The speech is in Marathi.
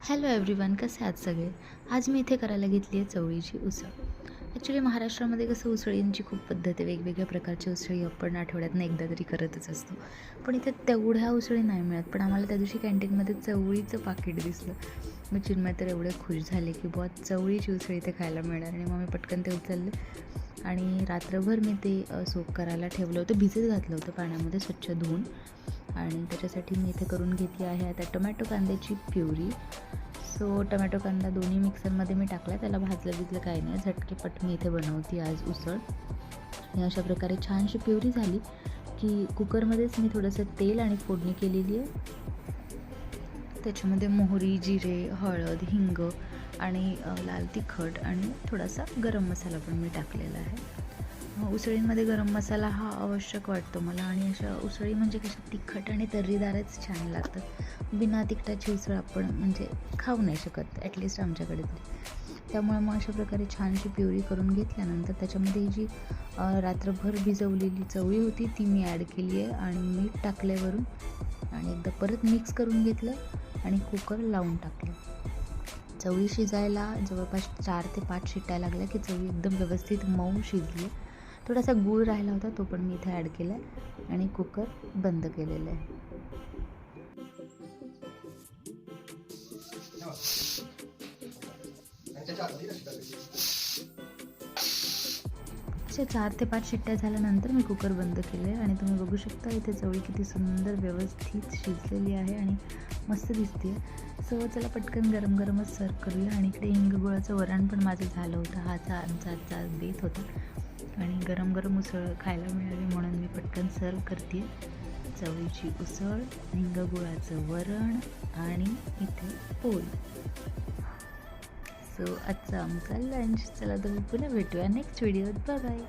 हॅलो एव्हरीवन, कसे आहात सगळे. आज मी इथे करायला घेतली आहे चवळीची उसळ. ॲक्च्युली महाराष्ट्रामध्ये कसं उसळींची खूप पद्धत आहे. वेगवेगळ्या प्रकारची उसळी आपण आठवड्यातनं एकदा तरी करतच असतो. पण इथे तेवढ्या उसळी नाही मिळत. पण आम्हाला त्या दिवशी कॅन्टीनमध्ये चवळीचं पाकीट दिसलं. मग चिन्मय तर एवढे खुश झाले की बुवा चवळीची उसळ इथे खायला मिळणार. आणि मग मी पटकन ते उचलले आणि रात्रभर मी ते सोक करायला ठेवलं होतं. भिजत घातलं होतं पाण्यामध्ये स्वच्छ धुवून. आणि त्याच्यासाठी मी इथे करून घेतली आहे आता टोमॅटो कांद्याची प्युरी. सो टोमॅटो कांदा दोन्ही मिक्सरमध्ये मी टाकला. त्याला भाजलं भिजलं काही नाही, झटकेपट मी इथे बनवते आज उसळ. आणि अशा प्रकारे छानशी प्युरी झाली की कुकरमध्येच मी थोडंसं तेल आणि फोडणी केलेली आहे. त्याच्यामध्ये मोहरी, जिरे, हळद, हिंग आणि लाल तिखट आणि थोडासा गरम मसाला पण मी टाकलेला आहे. उसळींमध्ये गरम मसाला हा आवश्यक वाटतो मला. आणि अशा उसळी म्हणजे कशा तिखट आणि तर्रीदारच छान लागतात. बिना तिखटाची उसळ आपण म्हणजे खाऊ नाही शकत, ॲटलिस्ट आमच्याकडे तरी. त्यामुळे मग अशा प्रकारे छानशी प्युरी करून घेतल्यानंतर त्याच्यामध्ये ही जी रात्रभर भिजवलेली चवळी होती ती मी ॲड केली आहे आणि मीठ टाकल्यावरून आणि एकदा परत मिक्स करून घेतलं आणि कुकर लावून टाकलं. चवळी शिजायला जवळपास 4 ते 5 शिट्ट्या लागल्या की चवळी एकदम व्यवस्थित मऊ शिजली. थोडासा गूळ राहिला होता, तो पण मी इथे ॲड केला आहे आणि कुकर बंद केलेलं आहे. अशा 4 ते 5 शिट्ट्या झाल्यानंतर मी कुकर बंद केले आणि तुम्ही बघू शकता इथे चवळी किती सुंदर व्यवस्थित शिजलेली आहे आणि मस्त दिसते. सो चला पटकन गरम गरमच सर्व करूया. आणि इकडे हिंग गुळाचं वरण पण माझं झालं होतं. हा आमचा बेत होता आणि गरम गरम उसळ खायला मिळावी म्हणून मी पटकन सर्व करते. चवळीची उसळ, हिंग गुळाचं वरण आणि इथे पोळी. सो आजचा आमचा लंच. चला तर पुन्हा भेटूया नेक्स्ट व्हिडिओत. Bye bye.